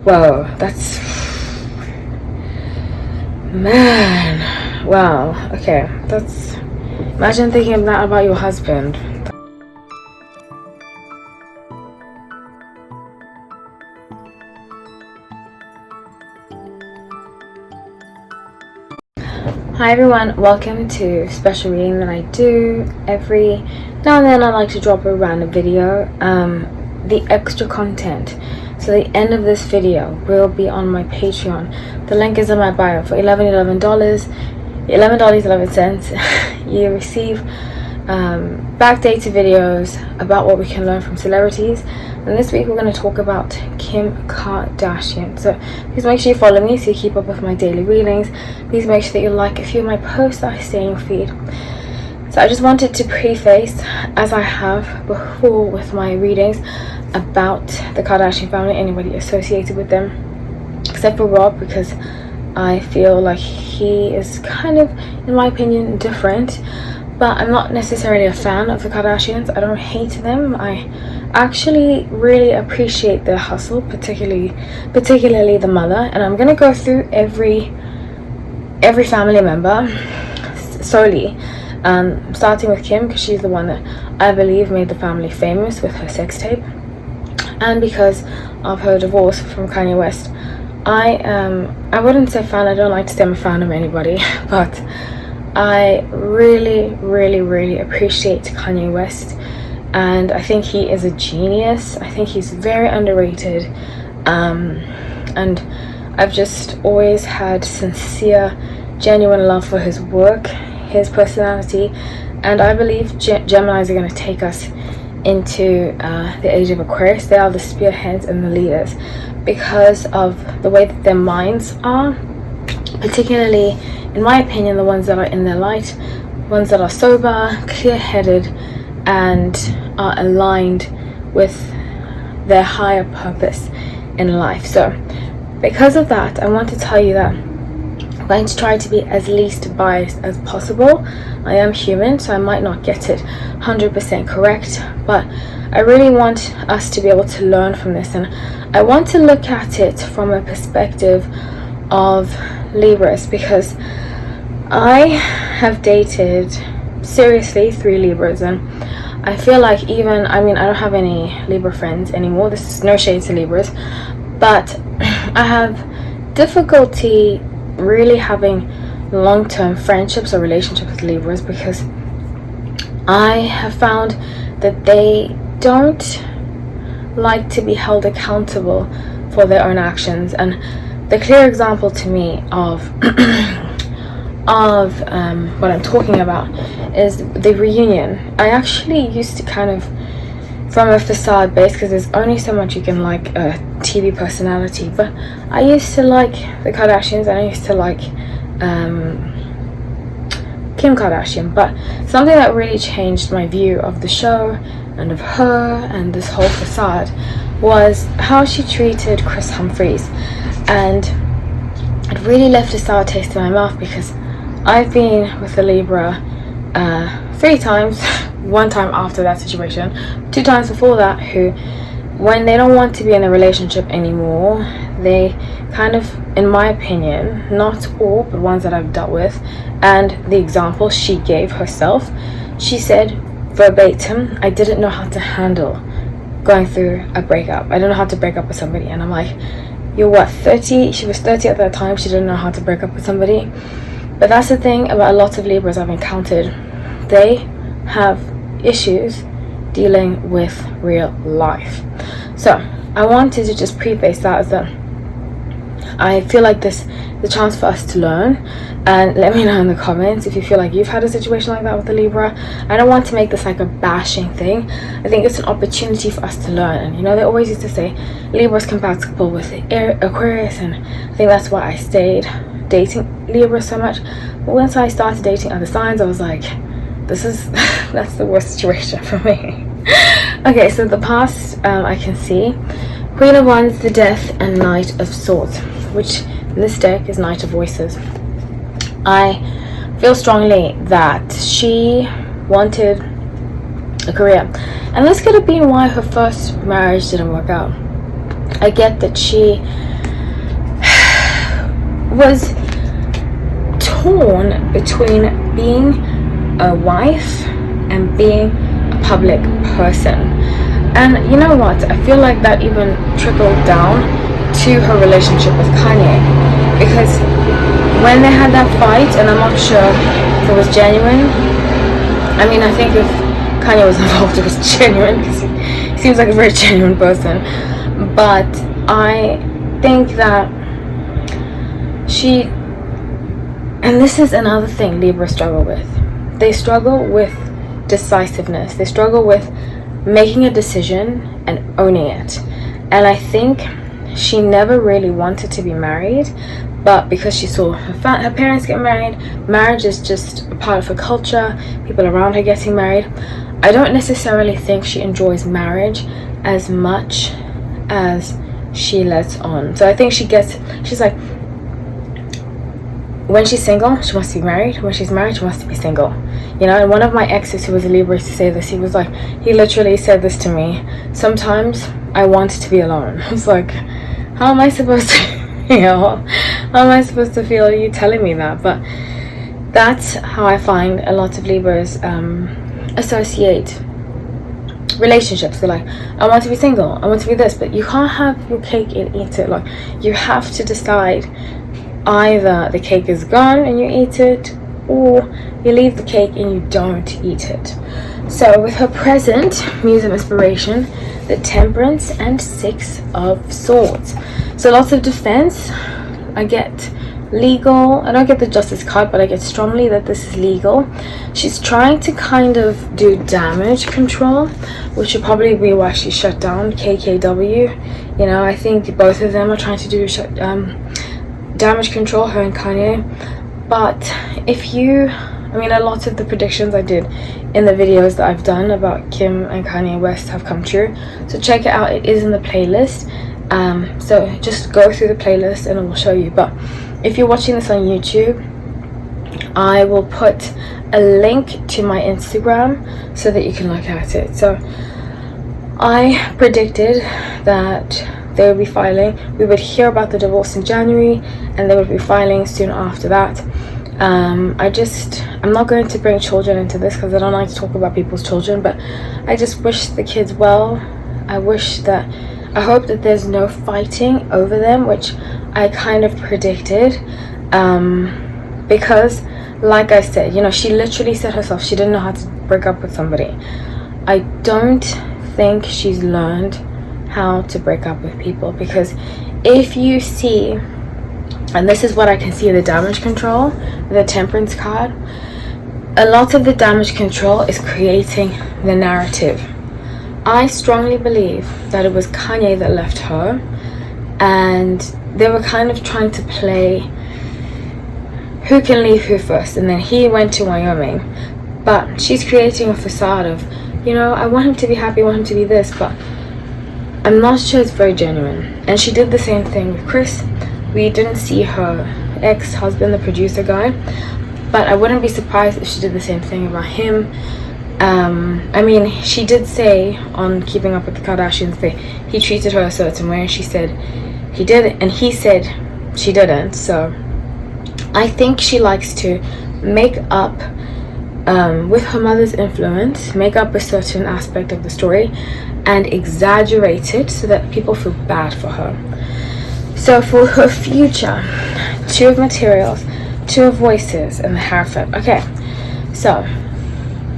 Whoa, that's, man, wow. Okay, that's, imagine thinking that about your husband. Hi everyone, welcome to special reading that I do every now and then. I like to drop a random video, the extra content. So the end of this video will be on my Patreon. The link is in my bio. For $11.11 you receive backdated videos about what we can learn from celebrities. And this week we're going to talk about Kim Kardashian. So please make sure you follow me so you keep up with my daily readings. Please make sure that you like a few of my posts that I see in your feed. So I just wanted to preface, as I have before with my readings, about the Kardashian family, anybody associated with them, except for Rob, because I feel like he is kind of, in my opinion, different. But I'm not necessarily a fan of the Kardashians. I don't hate them. I actually really appreciate their hustle, particularly the mother. And I'm gonna go through every family member solely, starting with Kim, because she's the one that I believe made the family famous with her sex tape, and because of her divorce from Kanye West. I wouldn't say fan. I don't like to say I'm a fan of anybody, but I really appreciate Kanye West, and I think he is a genius. I think he's very underrated, and I've just always had sincere, genuine love for his work, his personality, and I believe Geminis are going to take us into the age of Aquarius. They are the spearheads and the leaders because of the way that their minds are, particularly, in my opinion, the ones that are in their light, ones that are sober, clear-headed, and are aligned with their higher purpose in life. So because of that, I want to tell you that I'm going to try to be as least biased as possible. I am human, so I might not get it 100% correct, but I really want us to be able to learn from this, and I want to look at it from a perspective of Libras, because I have dated seriously 3 Libras, and I feel like even, I mean, I don't have any Libra friends anymore. This is no shade to Libras, but I have difficulty really having long-term friendships or relationships with Libras, because I have found that they don't like to be held accountable for their own actions. And the clear example to me of what I'm talking about is the reunion. I actually used to kind of, from a facade base, because there's only so much you can like a TV personality, but I used to like the Kardashians, and I used to like Kim Kardashian. But something that really changed my view of the show and of her and this whole facade was how she treated Chris Humphries, and it really left a sour taste in my mouth, because I've been with a Libra 3 times, 1 time after that situation, 2 times before that, who, when they don't want to be in a relationship anymore, they kind of, in my opinion, not all, but ones that I've dealt with, and the example she gave herself, she said verbatim, I didn't know how to handle going through a breakup. I don't know how to break up with somebody. And I'm like, you're what, 30? She was 30 at that time. She didn't know how to break up with somebody. But that's the thing about a lot of Libras I've encountered. They have issues dealing with real life. So I wanted to just preface that as that I feel like this is a chance for us to learn, and let me know in the comments if you feel like you've had a situation like that with a Libra. I don't want to make this like a bashing thing. I think it's an opportunity for us to learn. And you know, they always used to say Libra is compatible with Aquarius, and I think that's why I stayed dating Libra so much. But once I started dating other signs, I was like, this is that's the worst situation for me. Okay, so the past, I can see Queen of Wands, the Death, and Knight of Swords, which in this deck is Knight of Voices. I feel strongly that she wanted a career, and this could have been why her first marriage didn't work out. I get that she was torn between being a wife and being a public person. And you know what, I feel like that even trickled down to her relationship with Kanye, because when they had that fight, and I'm not sure if it was genuine, I mean, I think if Kanye was involved, it was genuine, because he seems like a very genuine person. But I think that she, and this is another thing Libra struggle with, they struggle with decisiveness. They struggle with making a decision and owning it. And I think she never really wanted to be married, but because she saw her parents get married, marriage is just a part of her culture, people around her getting married. I don't necessarily think she enjoys marriage as much as she lets on. So I think she's like, when she's single, she wants to be married. When she's married, she wants to be single. You know, and one of my exes who was a Libra used to say this. He was like, he literally said this to me. Sometimes I want to be alone. I was like, how am I supposed to feel? How am I supposed to feel you telling me that? But that's how I find a lot of Libras associate relationships. They're like, I want to be single, I want to be this, but you can't have your cake and eat it. Like, you have to decide, either the cake is gone and you eat it, or you leave the cake and you don't eat it. So with her present muse of inspiration, the Temperance and Six of Swords. So lots of defense. I get legal. I don't get the Justice card, but I get strongly that this is legal. She's trying to kind of do damage control, which would probably be why she shut down KKW. You know, I think both of them are trying to do damage control, her and Kanye. But if you, I mean, a lot of the predictions I did in the videos that I've done about Kim and Kanye West have come true, so check it out. It is in the playlist, so just go through the playlist and it will show you. But if you're watching this on YouTube, I will put a link to my Instagram so that you can look at it. So I predicted that they would be filing, we would hear about the divorce in January, and they would be filing soon after that. I'm not going to bring children into this because I don't like to talk about people's children, but I just wish the kids well. I hope that there's no fighting over them, which I kind of predicted, because like I said, you know, she literally said herself she didn't know how to break up with somebody. I don't think she's learned how to break up with people, because if you see, and this is what I can see in the damage control, the Temperance card, a lot of the damage control is creating the narrative. I strongly believe that it was Kanye that left her, and they were kind of trying to play who can leave who first, and then he went to Wyoming. But she's creating a facade of, you know, I want him to be happy, I want him to be this, but I'm not sure it's very genuine. And she did the same thing with Chris. We didn't see her ex-husband, the producer guy, but I wouldn't be surprised if she did the same thing about him. I mean, she did say on Keeping Up with the Kardashians that he treated her a certain way, and she said he did, and he said she didn't. So I think she likes to make up, with her mother's influence, make up a certain aspect of the story and exaggerate it so that people feel bad for her. So for her future, 2 of Materials, 2 of Voices, and the Hierophant. Okay, so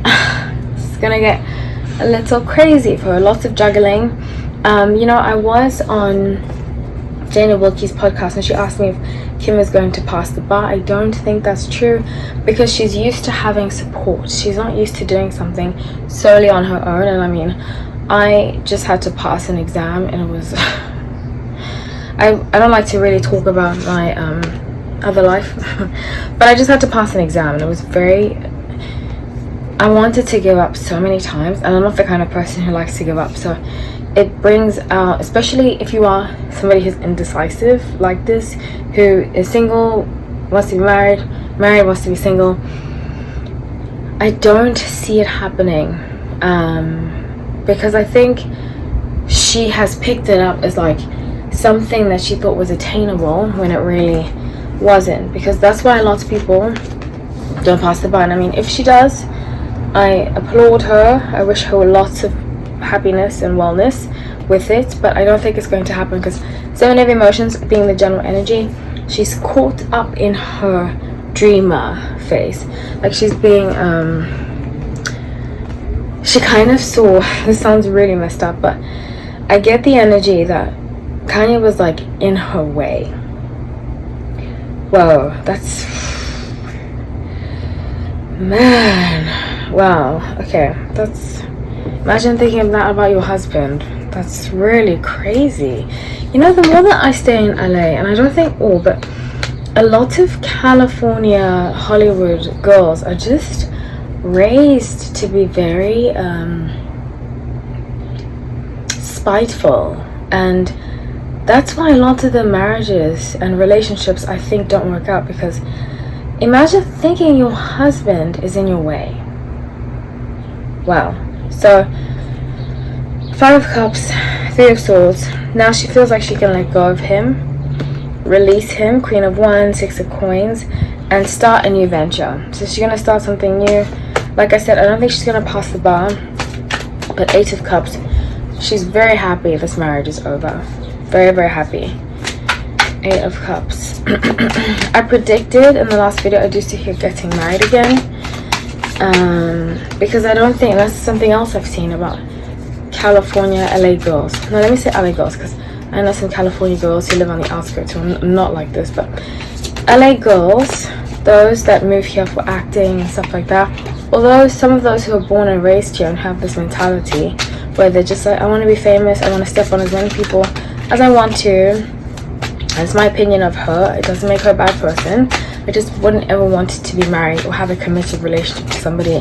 it's gonna get a little crazy for her. Lots of juggling. You know, I was on Dana Wilkie's podcast and she asked me if Kim is going to pass the bar. I don't think that's true, because she's used to having support. She's not used to doing something solely on her own. And I mean, I just had to pass an exam, and it was I don't like to really talk about my other life but I just had to pass an exam, and it was I wanted to give up so many times, and I'm not the kind of person who likes to give up. So it brings out, especially if you are somebody who's indecisive like this, who is single, wants to be married wants to be single, I don't see it happening, because I think she has picked it up as like something that she thought was attainable, when it really wasn't, because that's why a lot of people don't pass the bun. I mean, if she does, I applaud her. I wish her lots of happiness and wellness with it, but I don't think it's going to happen, because 7 of emotions being the general energy, she's caught up in her dreamer phase. Like she's being she kind of saw, this sounds really messed up, but I get the energy that Kanye was like in her way. Whoa, that's, man, wow. Okay, that's, imagine thinking that about your husband. That's really crazy. You know, the more that I stay in LA, and I don't think all, but a lot of California Hollywood girls are just raised to be very spiteful, and that's why a lot of the marriages and relationships, I think, don't work out, because imagine thinking your husband is in your way. Wow. So 5 of Cups, 3 of Swords. Now she feels like she can let go of him, release him. Queen of Wands, 6 of Coins, and start a new venture. So she's going to start something new. Like I said, I don't think she's going to pass the bar, but 8 of Cups, she's very happy this marriage is over. Very, very happy. 8 of Cups. I predicted in the last video, I do see her getting married again, because I don't think, that's something else I've seen about California, LA girls. No, let me say LA girls, because I know some California girls who live on the outskirts who are not like this, but LA girls, those that move here for acting and stuff like that, although some of those who are born and raised here and have this mentality where they're just like, I want to be famous, I want to step on as many people as I want to. That's my opinion of her. It doesn't make her a bad person. I just wouldn't ever want to be married or have a committed relationship to somebody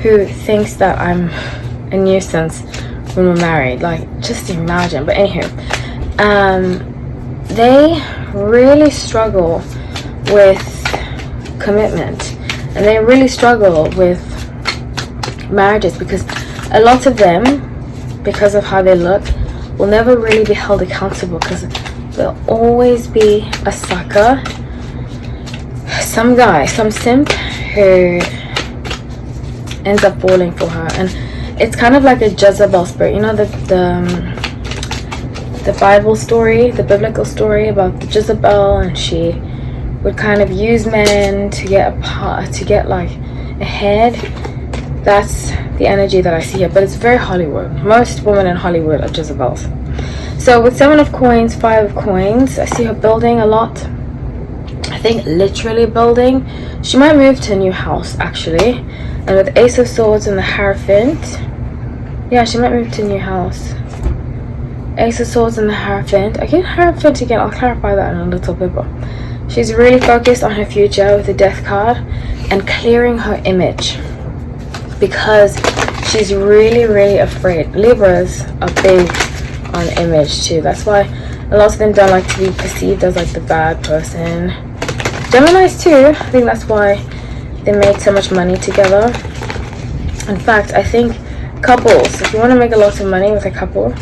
who thinks that I'm a nuisance when we're married. Like, just imagine. But anywho, they really struggle with commitment, and they really struggle with marriages, because a lot of them, because of how they look, will never really be held accountable, because there'll always be a sucker, some guy, some simp who ends up falling for her. And it's kind of like a Jezebel spirit. You know the Bible story, the biblical story about the Jezebel, and she would kind of use men to get like ahead. That's the energy that I see here, but it's very Hollywood. Most women in Hollywood are Jezebels. So with 7 of Coins, 5 of Coins, I see her building a lot. I think literally building. She might move to a new house, actually. And with Ace of Swords and the Hierophant, yeah, she might move to a new house. Ace of Swords and the Hierophant. Again, Hierophant again, I'll clarify that in a little bit, but she's really focused on her future with the Death card and clearing her image, because she's really, really afraid. Libras are big on image too. That's why a lot of them don't like to be perceived as like the bad person. Geminis too. I think that's why they made so much money together. In fact, I think couples, if you want to make a lot of money with a couple,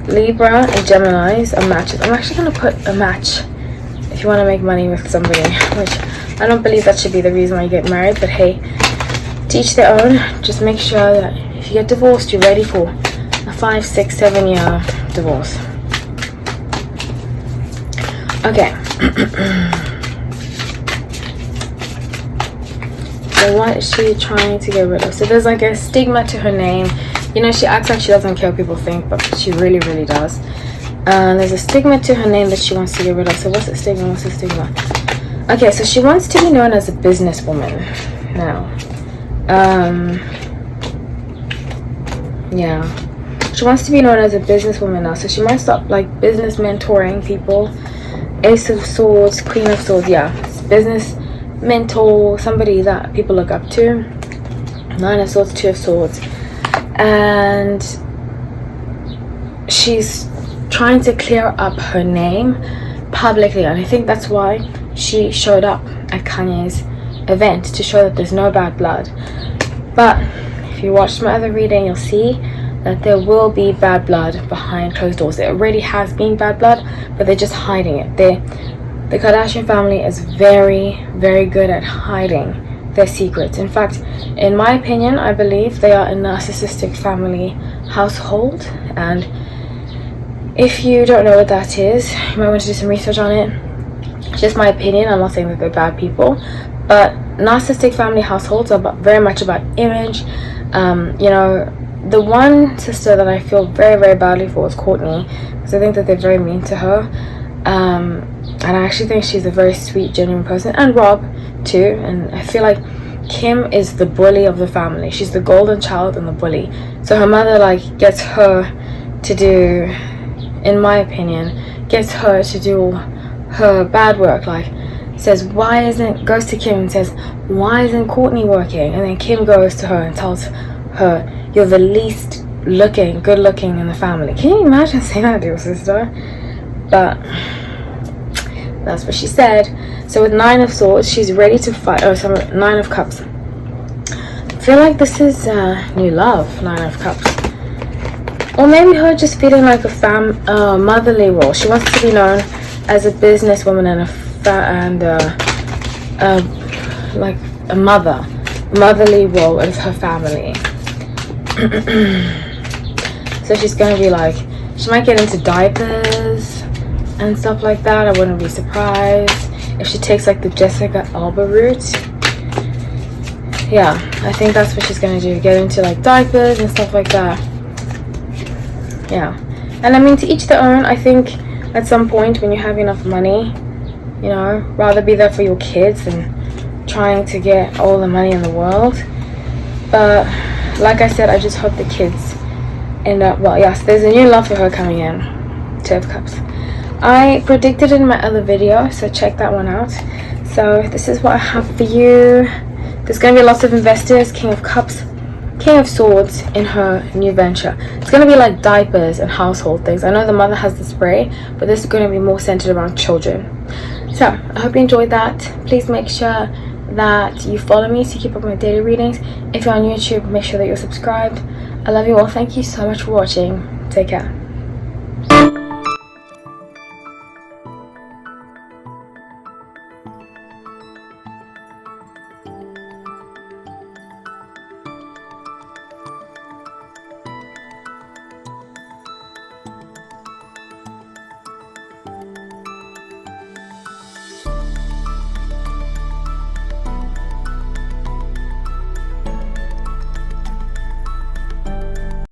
Libra and Geminis are matches. I'm actually going to put a match if you want to make money with somebody, which I don't believe that should be the reason why you get married, but hey, to each their own. Just make sure that if you get divorced, you're ready for a 5, 6, 7 year divorce. Okay. So what is she trying to get rid of? So there's like a stigma to her name. You know, she acts like she doesn't care what people think, but she really, really does. There's a stigma to her name that she wants to get rid of. So what's the stigma? What's the stigma? Okay, so she wants to be known as a businesswoman now. Yeah, she wants to be known as a businesswoman now, so she might start like business mentoring people. Ace of Swords, Queen of Swords, yeah, it's business mentor, somebody that people look up to. 9 of Swords, 2 of Swords, and she's trying to clear up her name publicly, and I think that's why she showed up at Kanye's event, to show that there's no bad blood. But if you watched my other reading, you'll see that there will be bad blood behind closed doors. There already has been bad blood, but they're just hiding it. the Kardashian family is very, very good at hiding their secrets. In fact, in my opinion, I believe they are a narcissistic family household. And if you don't know what that is, you might want to do some research on it. It's just my opinion. I'm not saying that they're bad people, but narcissistic family households are very much about image. You know, the one sister that I feel very, very badly for is Courtney, because I think that they're very mean to her. And I actually think she's a very sweet, genuine person, and Rob too. And I feel like Kim is the bully of the family. She's the golden child and the bully. So her mother like gets her to do, in my opinion, gets her to do her bad work. Like says, goes to Kim and says, why isn't Courtney working? And then Kim goes to her and tells her, you're the least good looking in the family. Can you imagine saying that to your sister? But that's what she said. So with 9 of Swords, she's ready to fight. Oh, sorry, 9 of Cups. I feel like this is new love, 9 of Cups. Or maybe her just feeling like a motherly role. She wants to be known as a businesswoman and like a motherly role of her family. So she's gonna be like, she might get into diapers and stuff like that. I wouldn't be surprised if she takes like the Jessica Alba route. Yeah, I think that's what she's gonna do, get into like diapers and stuff like that. Yeah, and I mean, to each their own. I think at some point when you have enough money, you know, rather be there for your kids than trying to get all the money in the world. But like I said, I just hope the kids end up well. Yes, there's a new love for her coming in. 2 of Cups. I predicted in my other video, so check that one out. So this is what I have for you. There's going to be lots of investors. King of Cups, King of Swords in her new venture. It's going to be like diapers and household things. I know the mother has the spray, but this is going to be more centered around children. So I hope you enjoyed that. Please make sure that you follow me to keep up my daily readings. If you're on YouTube, make sure that you're subscribed. I love you all. Thank you so much for watching. Take care.